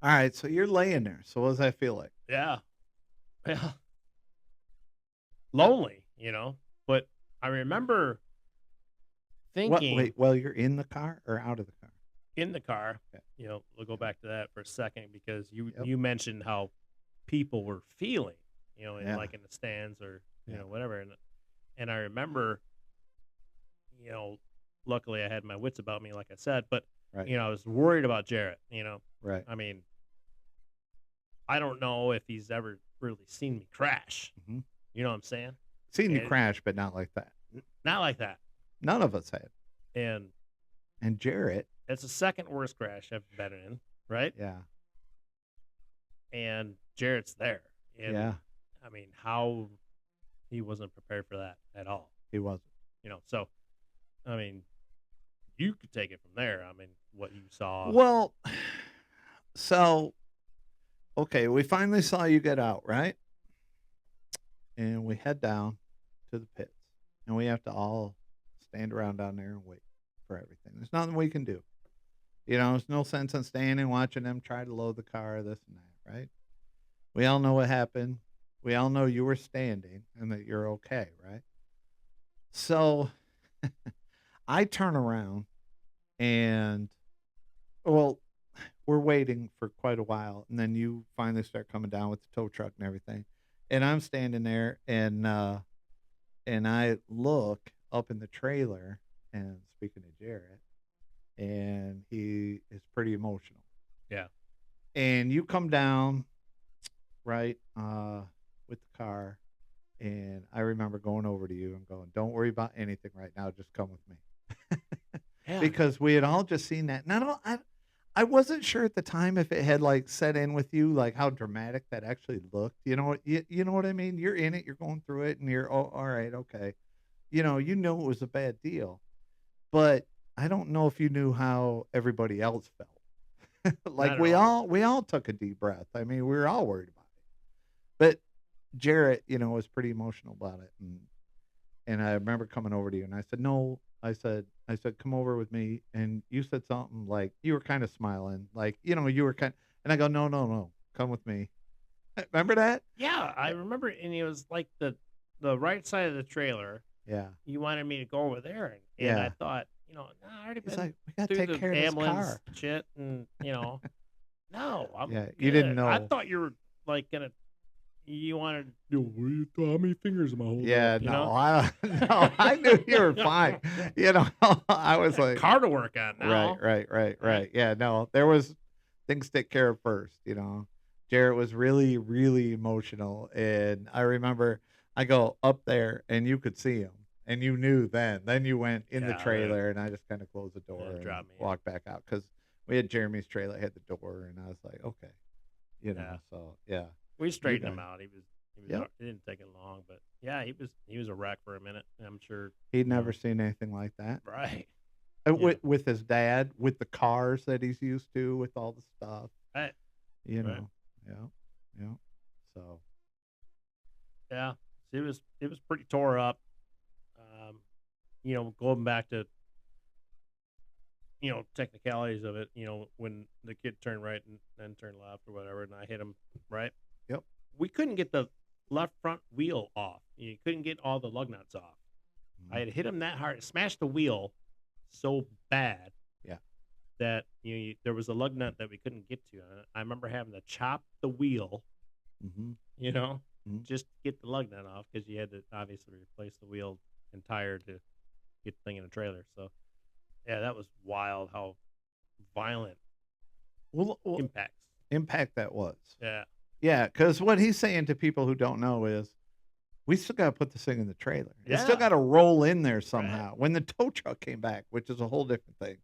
All right, so you're laying there. So what does that feel like? Yeah. Yeah. Uh, Lonely, but I remember what? thinking Wait, well, you're in the car or out of the car? in the car, Okay. we'll go back to that for a second because you Yep. you mentioned how people were feeling, in Yeah. like in the stands or Yeah. whatever, and I remember, you know, luckily I had my wits about me, like I said, but Right. I was worried about Jarrett. Right. I mean, I don't know if he's ever really seen me crash. Hmm. You know what I'm saying? Seen you And crash, but not like that. not like that. None of us had. And And Jarrett. it's the second worst crash I've been in, right? Yeah. And Jarrett's there. And Yeah. I mean, how he wasn't prepared for that at all. He wasn't. So I mean, you could take it from there. I mean, what you saw. Well, so okay, we finally saw you get out, right? And we head down to the pits, and we have to all stand around down there and wait for everything. There's nothing we can do. There's no sense in standing watching them try to load the car, this and that, right? We all know what happened. We all know you were standing and that you're okay, right? So I turn around and, well, we're waiting for quite a while, and then you finally start coming down with the tow truck and everything, and I'm standing there, and I look up in the trailer, and speaking to Jarrett, and he is pretty emotional, Yeah. and you come down right with the car, and I remember going over to you and going, "Don't worry about anything right now. Just come with me." Yeah. Because we had all just seen that. And I wasn't sure at the time if it had like set in with you, like how dramatic that actually looked. You know what I mean? You're in it, you're going through it, and you're, oh, all right, okay. You know it was a bad deal, but I don't know if you knew how everybody else felt. Like Not at all. we all took a deep breath. I mean, we were all worried about it, but Jarrett, was pretty emotional about it, and I remember coming over to you and I said, "No." I said, "Come over with me." And you said something like you were kind of smiling, like, you were kind and I go, "No, no, no. Come with me." Remember that? Yeah, I Eh, remember, and it was like the right side of the trailer. Yeah. You wanted me to go over there, and I Yeah. thought, nah, I already He's been like, "We got to through take the care of this ambulance car." shit, and no, I'm Yeah, you didn't good. I know. thought you were like gonna, you wanted, how many fingers am I holding up? Yeah, no. I no, I knew you were fine. You know, I was Got a like, car to work on right, now, right, right, right? right. Yeah, no, there was things to take care of first. Jarrett was really, really emotional. And I remember I go up there and you could see him and you knew then. Then you went in the Yeah, then trailer and I just kind of closed the door it and dropped me in. walked back out because we had Jeremy's trailer had the door and I was like, okay, Yeah, so yeah, we you straightened him guys. out. He was. Yep. It didn't take it long, but yeah, he was a wreck for a minute. I'm sure. He'd You never know, seen anything like that. right? Yeah, With his dad, with the cars that he's used to, with all the stuff, right, you right. know. Yeah, yeah. So Yeah, it was pretty tore up. Um, going back to technicalities of it. When the kid turned right and then turned left or whatever, and I hit him right. yep. We couldn't get the left front wheel off. You couldn't get all the lug nuts off. I Mhm. had hit him that hard, smashed the wheel so bad Yeah. that there was a lug nut that we couldn't get to. I remember having to chop the wheel, Mhm. you know, Mhm. just to get the lug nut off because you had to obviously replace the wheel and tire to get the thing in a trailer. So yeah, that was wild how violent Well, impacts. impact that was. Yeah, Yeah, because what he's saying to people who don't know is, we still got to put this thing in the trailer. It's still yeah, got to roll in there right. somehow. When the tow truck came back, which is a whole different thing,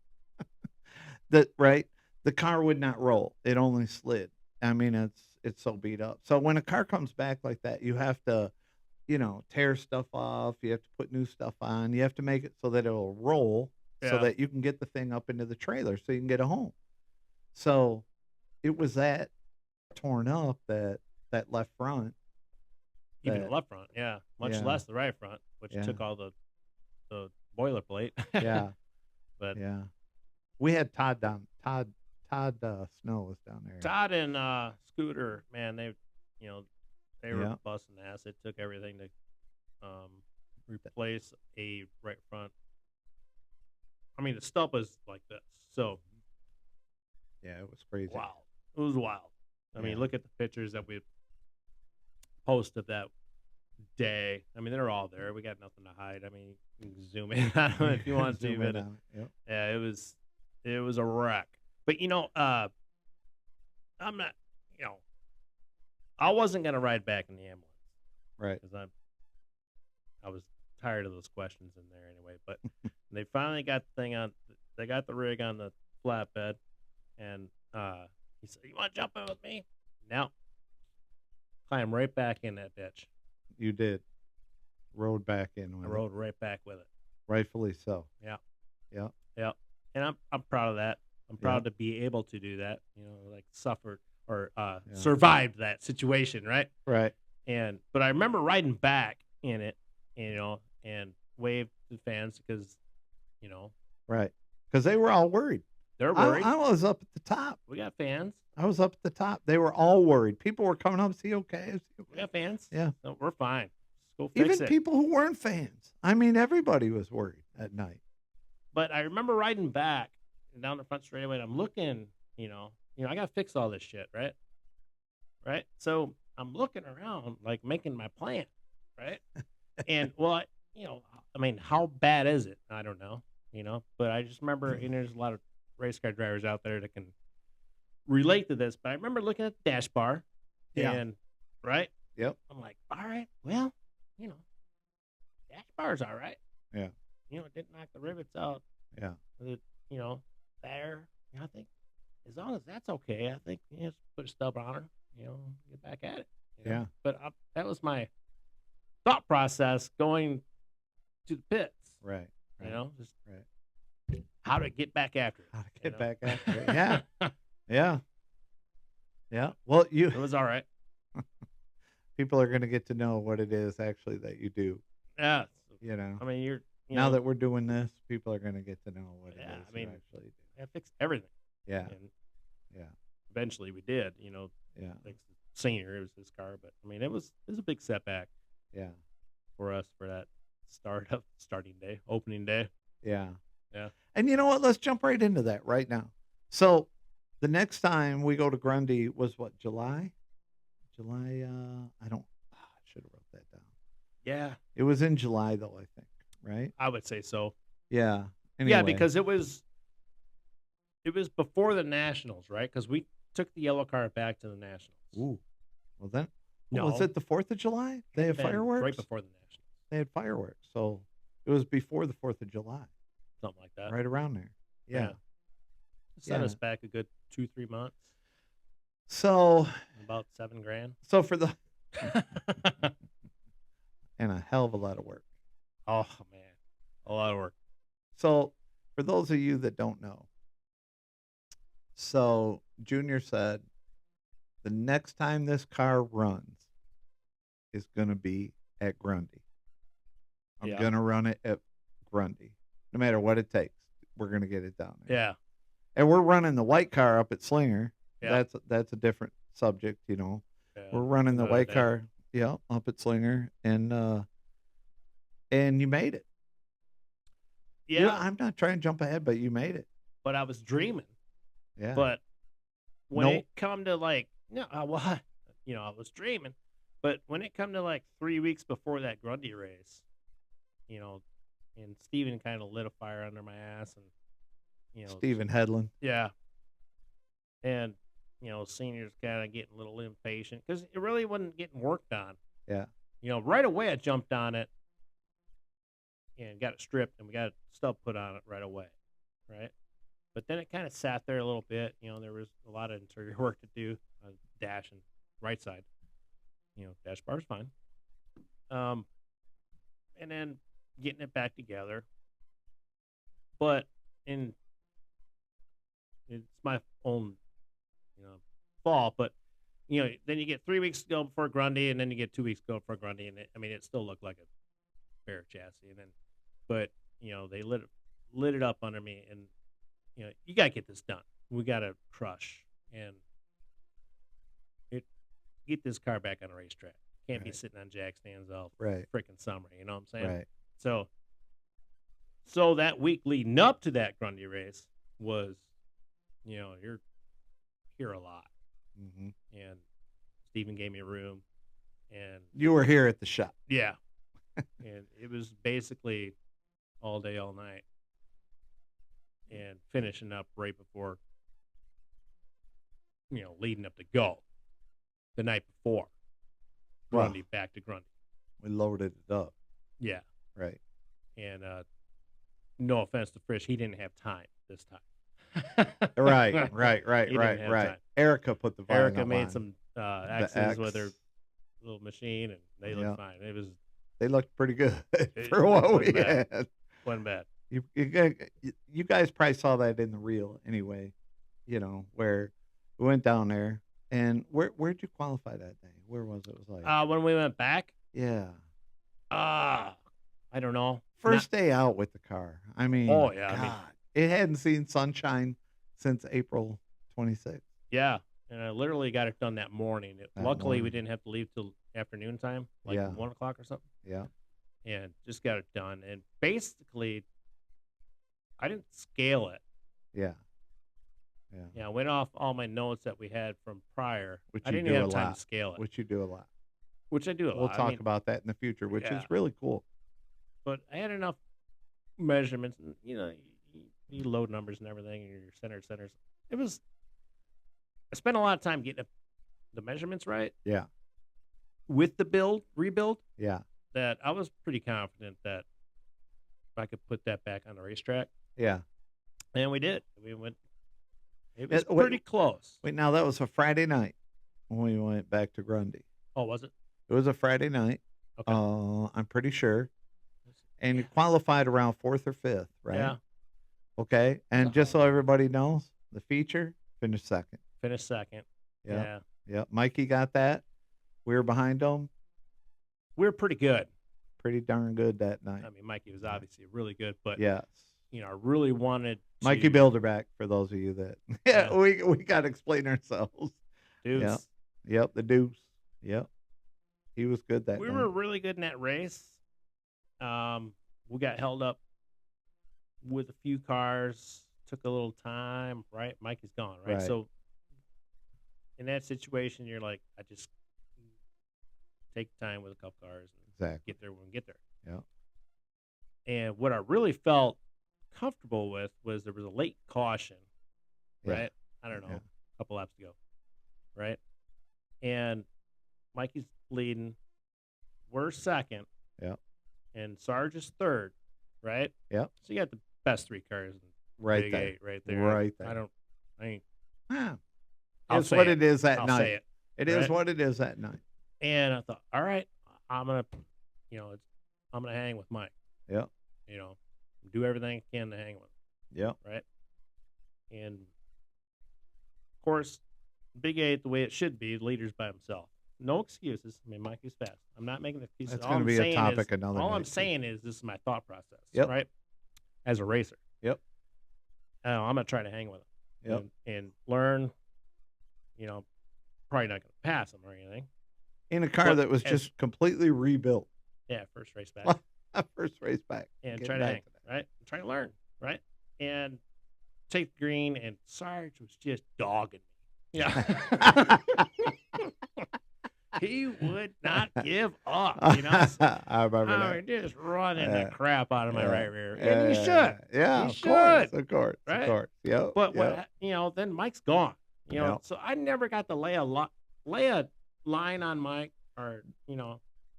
that right, the car would not roll. It only slid. I mean, it's so beat up. So when a car comes back like that, you have to tear stuff off. You have to put new stuff on. You have to make it so that it'll roll so Yeah, that you can get the thing up into the trailer so you can get it home. So it was that torn up that left front even the that left front. Yeah, much yeah, less the right front, which yeah, took all the boilerplate. yeah, But yeah. We had Todd Todd Snow was down there. Todd and Scooter, man, you know, they were Yeah. busting ass. It took everything to replace a right front. I mean, the stub was like this. So Yeah, it was crazy. wow, it was wild. I mean, Yeah. look at the pictures that we posted that day. I mean, they're all there. We got nothing to hide. I mean, you can zoom in on them if you want to, Zoom in but on it. Yep. yeah, it was a wreck. But I'm not, I wasn't gonna ride back in the ambulance Right. because I was tired of those questions in there anyway. But they finally got the thing on. They got the rig on the flatbed, and he said, "You want to jump in with me?" Now, climb right back in that bitch. You did. Rode back in I with it. rode right back with it. Rightfully so. Yeah. Yep. Yeah, and I'm proud of that. I'm proud to be able to do that. Like suffered or survived that situation, right? Right. But I remember riding back in it, and waved to fans because, Right. Because they were all worried. they're worried. I was up at the top. We got fans. I was up at the top. They were all worried. People were coming up, "Is he okay? Is he We okay?" got fans. Yeah. So we're fine. Let's go fix Even it. people who weren't fans. I mean, everybody was worried at night. But I remember riding back down the front straightaway, and I'm looking, I got to fix all this shit, right? Right? So I'm looking around, like making my plan, right? And, well, I mean, how bad is it? I don't know, but I just remember, and there's a lot of race car drivers out there that can relate to this, but I remember looking at the dash bar, Yeah. and, right? Yep. I'm like, all right, well, dash bar's all right. Yeah. It didn't knock the rivets out. Yeah. It, there. I think as long as that's okay, I think just put a stub on her. Get back at it. Yeah. But that was my thought process going to the pits. Right. Just Right. how to get back after it. How to get back after it. Yeah. Yeah. Yeah. Well, It was all right. people are going to get to know what it is actually that you do. Yeah. I mean, you're now that we're doing this, people are going to get to know what it is I you mean, actually do. I fixed everything. Yeah. And Yeah. eventually we did. Yeah. Fixed the senior. It was his car, but I mean, it was a big setback Yeah. for us for that starting day, opening day. Yeah. Yeah. And you know what? Let's jump right into that right now. So the next time we go to Grundy was what, July? I should have wrote that down. Yeah, It was in July though, I think, right? I would say so. Yeah. Yeah, Anyway. because it was before the Nationals, right? Because we took the yellow car back to the Nationals. Ooh. Well then, No, was it the 4th of July? They had been fireworks? right before the Nationals, They had fireworks. So it was before the 4th of July, something like that. right around there. Yeah. Set Yeah. us back a good 2-3 months, So about $7,000. so for the and a hell of a lot of work. Oh man, a lot of work. So for those of you that don't know, so Junior said the next time this car runs is going to be at Grundy. I'm Yeah. going to run it at Grundy. No matter what it takes, we're going to get it down there. Yeah, And we're running the white car up at Slinger. Yeah. That's a different subject, yeah. We're running the Another white day. car, up at Slinger, and you made it. Yeah, I'm not trying to jump ahead, but you made it. but I was dreaming. Yeah. But when No. it come to I was dreaming. But when it come to 3 weeks before that Grundy race, and Steven kind of lit a fire under my ass, and Stephen Headland. yeah, and seniors kind of getting a little impatient because it really wasn't getting worked on. Yeah. Right away I jumped on it and got it stripped, and we got a stub put on it right away, right? But then it kind of sat there a little bit. There was a lot of interior work to do on dash and right side. Dash bar's fine. And then getting it back together. But it's my own, fault. But then you get 3 weeks to go before Grundy, and then you get 2 weeks to go before Grundy, and it still looked like a fair chassis. And then, but they lit it up under me, and you gotta get this done. we got to crush and it get this car back on a racetrack. Can't be Right. sitting on jack stands all Right. freaking summer. You know what I'm saying? Right. So that week leading up to that Grundy race was, you're here a lot, Mm-hmm. and Steven gave me a room, and You were here at the shop. yeah, and it was basically all day, all night, and finishing up right before, leading up to go the night before. Wow. Grundy, back to Grundy. We loaded it up. Yeah. Right. And no offense to Frisch, he didn't have time this time. Right. He didn't have time. Erica put the vinyl Erica made on. some The X's with her X. little machine, and they Yeah. looked fine. It was They looked pretty good It for what we wasn't bad. had. wasn't bad. You guys probably saw that in the reel anyway. Where we went down there, and where'd you qualify that day? Where was it? It was like When we went back, yeah, I don't know. first day out with the car. I mean, Oh, yeah, I God, mean- it hadn't seen sunshine since April 26th. Yeah, and I literally got it done that morning. That Luckily, we morning. didn't have to leave till afternoon time, like Yeah. 1 o'clock or something, Yeah, and just got it done. And basically, I didn't scale it. yeah. Yeah, I went off all my notes that we had from prior. Which I you didn't do even a have time lot. to scale it, Which you do a lot. which I do a lot. We'll I talk mean, about that in the future, which yeah. is really cool. but I had enough measurements. And, you load numbers and everything, and your centers. It was. I spent a lot of time getting the measurements right Yeah, with the rebuild. yeah, That I was pretty confident that I could put that back on the racetrack, yeah. and we did. We went. It was Wait. pretty close. Wait, now that was a Friday night when we went back to Grundy. Oh, was it? It was a Friday night. Okay. I'm pretty sure. And you Yeah. qualified around 4th or 5th, right? Yeah. Okay. And just so everybody knows, the feature finished second. Finished second. Yeah. Yeah. Yeah. Mikey got that. We were behind him. We were pretty good. Pretty darn good that night. I mean, Mikey was obviously really good, but Yes. I really wanted to, Mikey Bilderback, for those of you that Yeah. we got to explain ourselves. dudes. Yeah. Yep, the Deuce. Yep. He was good that We night. were really good in that race. We got held up with a few cars. Took a little time, right? Mikey's gone, right? Right. So in that situation, you're like, I just take time with a couple cars and Exactly. get there when we get there. Yeah. And what I really felt comfortable with was there was a late caution, Yeah. right? I don't know, Yeah. a couple laps to go, right? And Mikey's leading. We're second. Yep. And Sarge is third, right? Yep. So you got the best three cars in Right Big there. 8 right there. Right there. I ain't. Ah, I'll it's say what it. it is that I'll night. say it. It is right? what it is that night. And I thought, all right, I'm gonna, I'm gonna hang with Mike. Yep. Do everything I can to hang with him, Yep. right? And of course, Big 8, the way it should be, the leader's by himself. No excuses. I mean, Mikey's fast. I'm not making excuses. That's All going to I'm be a saying topic is, another all night. I'm too. saying is this is my thought process, Yep. right? As a racer. Yep. I'm gonna try to hang with him. Yep. And learn. Probably not gonna pass him or anything. In a car But that was as- just completely rebuilt. Yeah, first race back. First race back. And Getting try to back hang, to right? Try to learn, right? And take the green, and Sarge was just dogging me. Yeah. He would not give up, I remember I that. mean, just running Yeah. the crap out of my Yeah. right rear. And he should. Yeah, He of should, course, of course, right? of course. Yep. But yep. then Mike's gone. Yep. So I never got to lay a line on Mike, or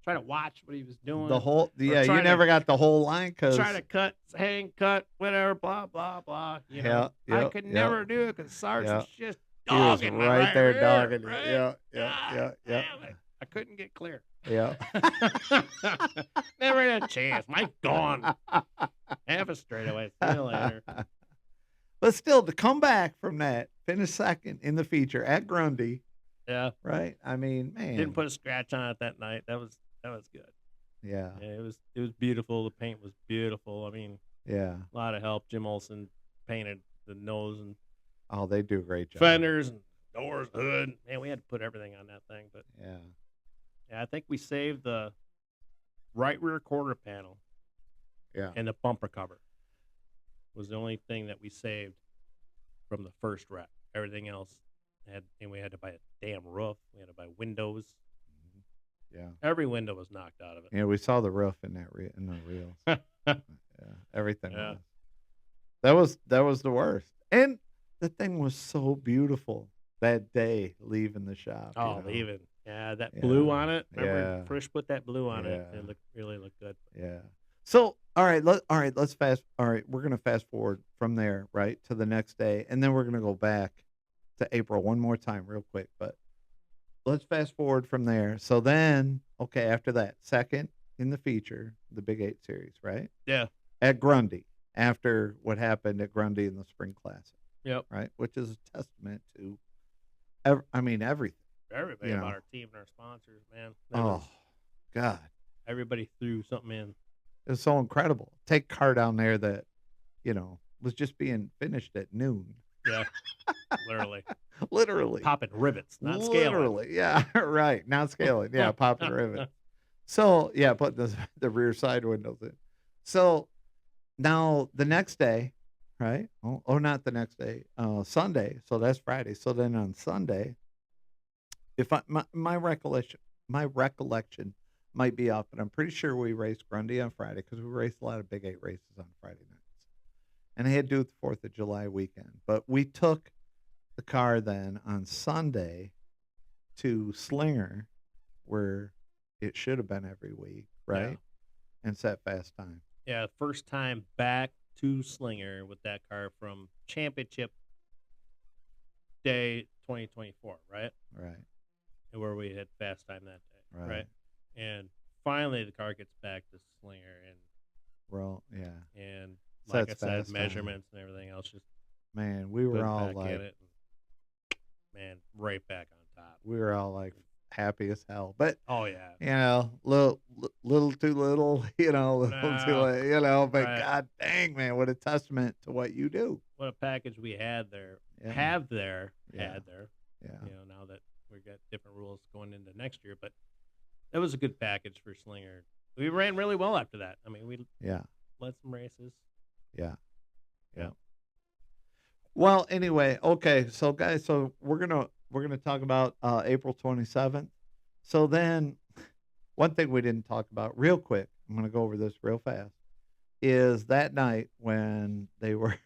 try to watch what he was doing. The whole, try you to- never got the whole line because Try to cut, whatever, blah blah blah. Yeah, I yep, could yep. never do it because Sarge Yeah. was just he was dogging my right there rear, dogging you. right? Yeah, God yeah. damn it. I couldn't get clear. Yeah. Never had a chance. Mike gone. Half a straightaway. See you later. But still, to come back from that, finish second in the feature at Grundy, Yeah. right? I mean, man. Didn't put a scratch on it that night. That was good. Yeah, Yeah, it was beautiful. The paint was beautiful. I mean, yeah. a lot of help. Jim Olson painted the nose and Oh, they do a great job. Fenders and doors, hood. Man, we had to put everything on that thing. But Yeah. I think we saved the right rear quarter panel Yeah. and the bumper cover. Was the only thing that we saved from the first wreck. Everything else and we had to buy a damn roof. We had to buy windows. Yeah. Every window was knocked out of it. Yeah, we saw the roof in that in the reels. Yeah, everything was. That was the worst. And the thing was so beautiful that day leaving the shop. Oh, leaving. Yeah, that blue on it. Remember, Frisch put that blue on it. It really looked good. Yeah. So, all right, let's fast. All right, we're gonna fast forward from there, right, to the next day, and then we're gonna go back to April one more time, real quick. But let's fast forward from there. So then, okay, after that, second in the feature, the Big 8 series, right? Yeah. At Grundy, after what happened at Grundy in the Spring Classic. Yep. Right, which is a testament to, everything. Everybody about our team and our sponsors, man. God. Everybody threw something in. It was so incredible. Take car down there that, was just being finished at noon. Yeah. Literally. Literally. Popping rivets, not scaling. Literally. Yeah, right. Not scaling. Yeah, popping rivets. So, yeah, put the rear side windows in. So, now the next day, right? Oh, not the next day. Sunday. So that's Friday. So then on Sunday, if my recollection might be off, but I'm pretty sure we raced Grundy on Friday because we raced a lot of Big 8 races on Friday nights. And I had to do it the 4th of July weekend. But we took the car then on Sunday to Slinger, where it should have been every week, right? Yeah. And set fast time. Yeah, first time back to Slinger with that car from Championship Day 2024, right? Right. And where we had fast time that day, Right. right? And finally the car gets back to Slinger and like Sets I said, fast measurements and everything else just man, we were all back like, at it and, right back on top. we were all like happy as hell. But oh yeah, little too little, little too late, but right. God dang, man, what a testament to what you do. What a package we had there. Yeah. Had there. Yeah. Now that we got different rules going into next year, but that was a good package for Slinger. We ran really well after that. I mean, we led some races. Yeah. Well, anyway, okay, so guys, so we're gonna talk about April 27th. So then, one thing we didn't talk about real quick, I'm gonna go over this real fast, is that night when they were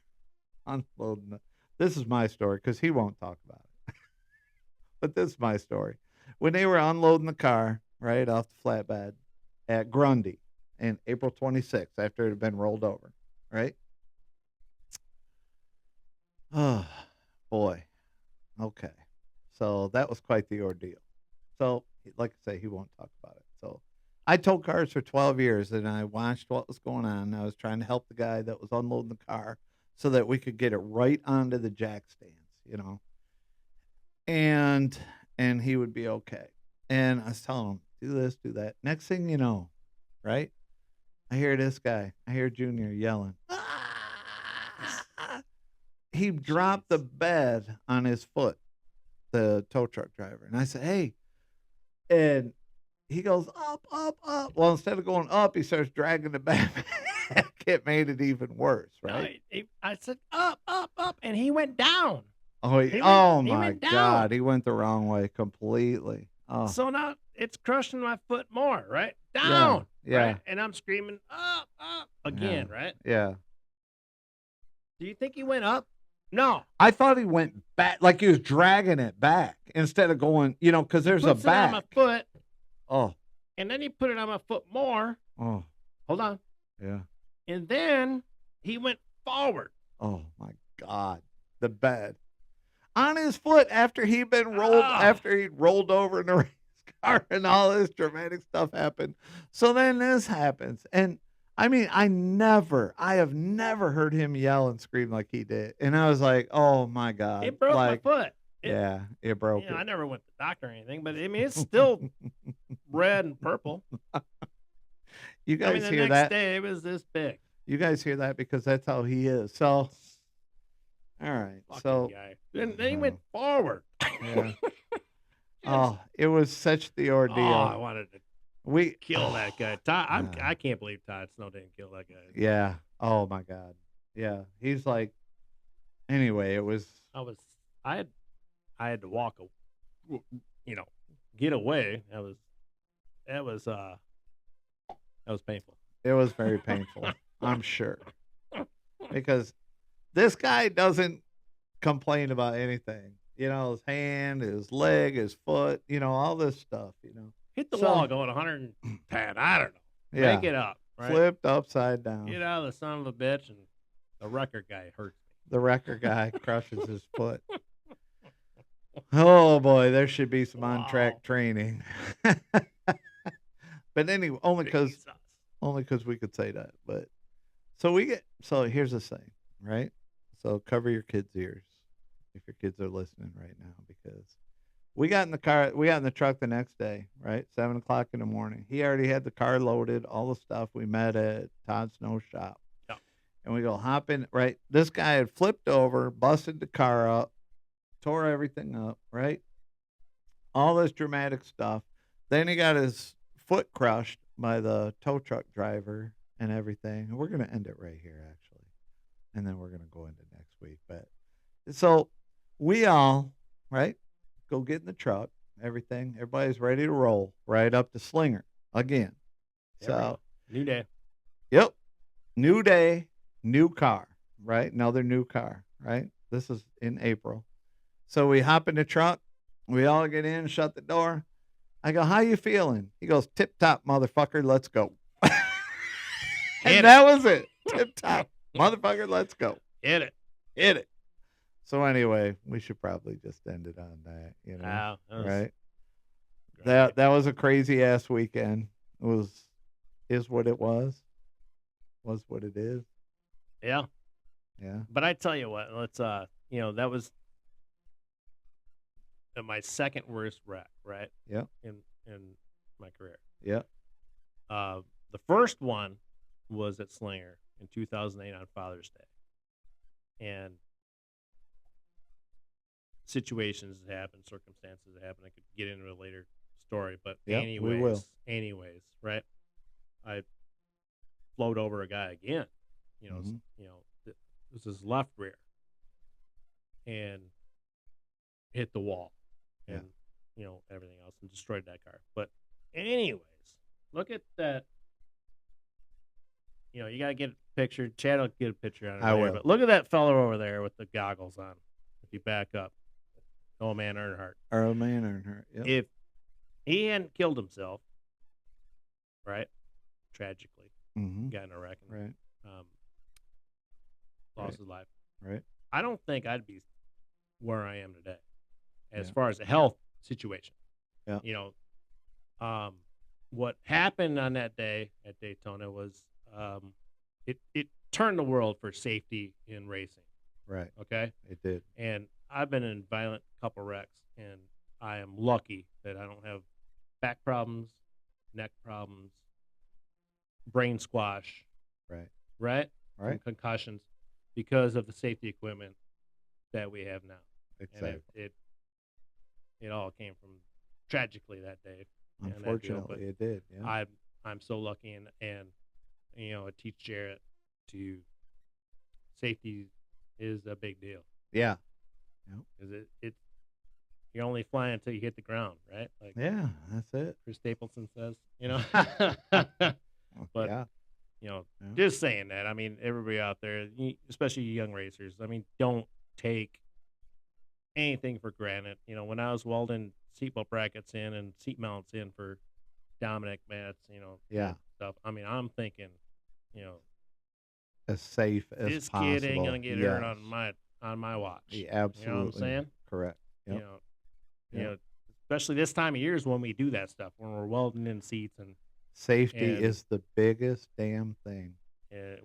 unloading. This is my story because he won't talk about it, but this is my story. When they were unloading the car right off the flatbed at Grundy in April 26th, after it had been rolled over, right? Oh, boy. Okay. So that was quite the ordeal. So, like I say, he won't talk about it. So I towed cars for 12 years, and I watched what was going on. I was trying to help the guy that was unloading the car so that we could get it right onto the jack stands, and he would be okay. And I was telling him, do this, do that. Next thing you know, right? I hear this guy. I hear Junior yelling. He dropped the bed on his foot, the tow truck driver. And I said, hey. And he goes, up, up, up. Well, instead of going up, he starts dragging the bed back. It made it even worse, right? No, I said, up, up, up. And he went down. Oh, my God. He went the wrong way completely. Oh. So now it's crushing my foot more, right? Down. Yeah. Right? And I'm screaming, up, up again, right? Yeah. Do you think he went up? No. I thought he went back, like he was dragging it back instead of going, because there's a back. It on my foot. Oh. And then he put it on my foot more. Oh. Hold on. Yeah. And then he went forward. Oh, my God. The bed. On his foot after he'd been rolled, after he'd rolled over in the race car and all this dramatic stuff happened. So then this happens. And I mean, I have never heard him yell and scream like he did. And I was like, oh my God. It broke my foot. It broke it. I never went to the doctor or anything, but I mean, it's still red and purple. You guys hear that? The next day, it was this big. You guys hear that because that's how he is. So All right. Fucking So, guy. Then he went forward. yeah. Oh, it was such the Oh, ordeal. I wanted to We kill that guy. Todd, yeah. I can't believe Todd Snow didn't kill that guy. Yeah. Oh my God. Yeah. He's like. Anyway, it was. I had to walk, get away. That was painful. It was very painful. I'm sure, because this guy doesn't complain about anything. His hand, his leg, his foot. All this stuff. Hit the So- wall going 110. I don't know. Yeah. Make it up. Right? Flipped upside down. Get out of the son of a bitch, and the record guy hurts me. The wrecker guy crushes his foot. Oh boy, there should be some on track training. But anyway, only because we could say that. But so here's the thing, right? So cover your kids' ears if your kids are listening right now, because we got in the truck the next day, right? 7:00 in the morning. He already had the car loaded, all the stuff. We met at Todd Snow's shop. Yeah. And we go hop in, right? This guy had flipped over, busted the car up, tore everything up, right? All this dramatic stuff. Then he got his foot crushed by the tow truck driver and everything. And we're going to end it right here, actually. And then we're going to go into next week. But so we all, right, go get in the truck, everything. Everybody's ready to roll right up to Slinger again. So, new day. Yep. New day, new car, right? Another new car, right? This is in April. So we hop in the truck. We all get in, shut the door. I go, how you feeling? He goes, tip top, motherfucker, let's go. And that was it. Tip top, motherfucker, let's go. Hit it. So anyway, we should probably just end it on that, right? Great. That was a crazy ass weekend. Is what it was what it is. Yeah. Yeah. But I tell you what, let's that was my second worst wreck, right? Yeah. In my career. Yeah. The first one was at Slinger in 2008 on Father's Day. And situations that happened, circumstances that happened. I could get into a later story, but we will. anyways, right? I flowed over a guy again. Mhm. It was his left rear, and hit the wall, and everything else, and destroyed that car. But anyways, look at that. You gotta get a picture. Chad will get a picture on it. I will. But look at that fellow over there with the goggles on. If you back up, old man Earnhardt. Earl Man Earnhardt. Yep. If he hadn't killed himself, right? Tragically, Mm-hmm. got in a wreck and Right. lost his life. Right. I don't think I'd be where I am today, as Yeah. far as the health situation. Yeah. What happened on that day at Daytona was it turned the world for safety in racing. Right. Okay, It did. and I've been in violent couple wrecks, and I am lucky that I don't have back problems, neck problems, brain squash, Right. right? Right. From concussions, because of the safety equipment that we have now. Exactly. And it all came from tragically that day. and that deal, Unfortunately, but it did. Yeah. I'm so lucky, and I teach Jarrett to safety is a big deal, Yeah. because you're only flying until you hit the ground, right? Like Yeah. That's it. Chris Stapleton says, But yeah. Yeah. just saying that. I mean, everybody out there, especially you young racers, I mean, don't take anything for granted. When I was welding seatbelt brackets in and seat mounts in for Dominic Matz, Yeah. stuff. I mean, I'm thinking, As safe as this possible. kid ain't gonna get hurt Yes. on my watch. Yeah, absolutely. You know what I'm saying? Correct. Yep. You know, especially this time of year is when we do that stuff, when we're welding in seats and Safety and- is the biggest damn thing.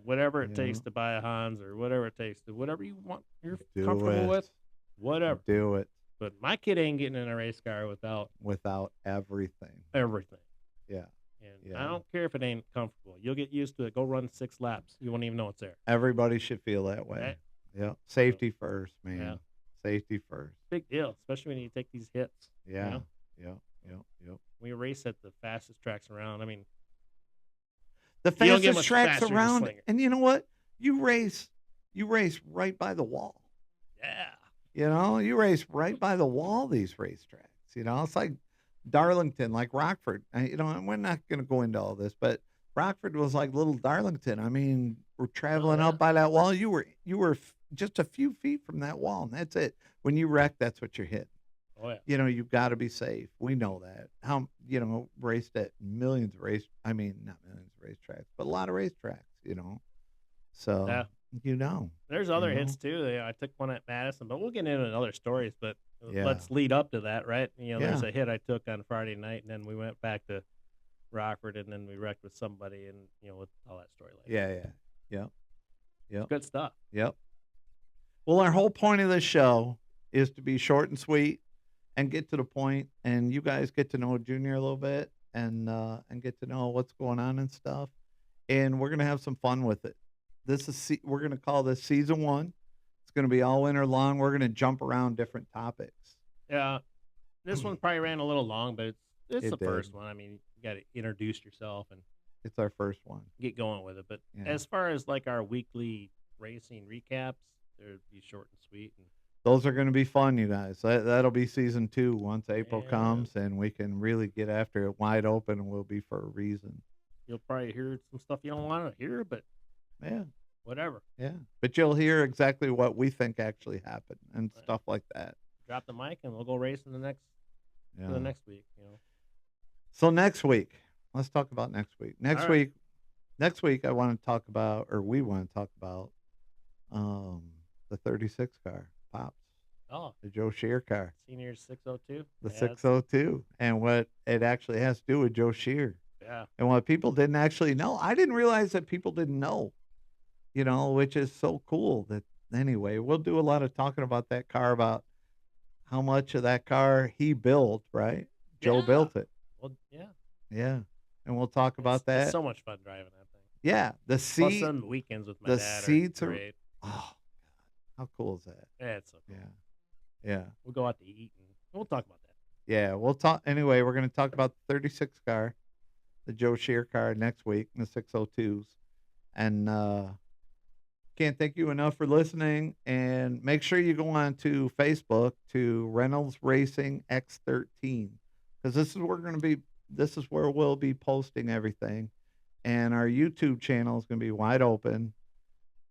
whatever it You takes know? to buy a Hans or whatever it takes to whatever you want, you're Do comfortable it. with, whatever. Do it But my kid ain't getting in a race car without without everything. everything. Yeah. And Yeah. I don't care if it ain't comfortable. You'll get used to it. Go run 6 laps. You won't even know it's there. Everybody should feel that way. Right? Yeah. Safety first, Yeah. man. Safety first. Big deal, especially when you take these hits. Yeah. You know? Yep. We race at the fastest tracks around. I mean, The you don't get fastest much tracks faster as a around, slinger. and you know what? You race right by the wall. Yeah. You know, you race right by the wall, these racetracks. You know, it's like Darlington, like Rockford. You know, and we're not going to go into all this, but Rockford was like little Darlington. I mean, we're traveling yeah. out by that wall. You were just a few feet from that wall, and that's it. When you wreck, that's what you're hitting. Oh yeah. You know, you've got to be safe. We know that. How, you know, raced at millions of I mean, not millions of racetracks, but a lot of racetracks, you know. So, Yeah. you know. There's other hits too. I took one at Madison, but we'll get into other stories. But Yeah. let's lead up to that, right? You know, there's Yeah. a hit I took on Friday night, and then we went back to Rockford, and then we wrecked with somebody, and you know, with all that story. Yep. It's good stuff. Yep. Well, our whole point of this show is to be short and sweet and get to the point, and you guys get to know Junior a little bit and get to know what's going on and stuff. And we're gonna have some fun with it. This is we're gonna call this season 1. It's gonna be all winter long. We're gonna jump around different topics. Yeah, this one probably ran a little long, but it's the did. first one. I mean, you got to introduce yourself and It's our first one. get going with it. But Yeah. as far as like our weekly racing recaps, they'll be short and sweet. And Those are going to be fun, you guys. That'll be season 2 once April Yeah. comes, and we can really get after it wide open, and we'll be for a reason. you'll probably hear some stuff you don't want to hear, but Yeah. whatever. Yeah. But you'll hear exactly what we think actually happened and Right. stuff like that. Drop the mic and we'll go racing the next Yeah. for the next week. You know. So next week, let's talk about next week. All right. Next week, I want to talk about, or we want to talk about, the 36 car, Pops, Oh, the Joe Shear car, senior 602. the Yeah, 602, and what it actually has to do with Joe Shear. Yeah. And what people didn't actually know, I didn't realize that people didn't know, you know, which is so cool. That anyway, we'll do a lot of talking about that car, about how much of that car he built, right? Joe Yeah. built it. Well, yeah. Yeah. And we'll talk about that. It's so much fun driving that thing. Yeah. The Plus seat. some weekends with my the dad seats are are- great. Oh, God. How cool is that? Yeah, it's so cool. Yeah. Yeah. We'll go out to eat and we'll talk about that. Yeah. We'll talk. Anyway, we're going to talk about the 36 car, the Joe Shear car next week, and the 602s. And can't thank you enough for listening. And make sure you go on to Facebook to Reynolds Racing X13, because this is where we'll be posting everything. And our YouTube channel is going to be wide open.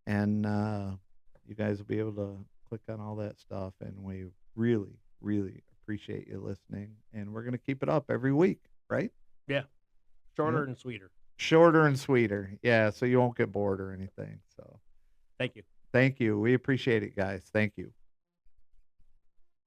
And you guys will be able to click on all that stuff. And we really, really appreciate you listening. And we're going to keep it up every week, right? Yeah. Shorter and sweeter. Shorter and sweeter. Yeah, so you won't get bored or anything. So Thank you. thank you. We appreciate it, guys. Thank you.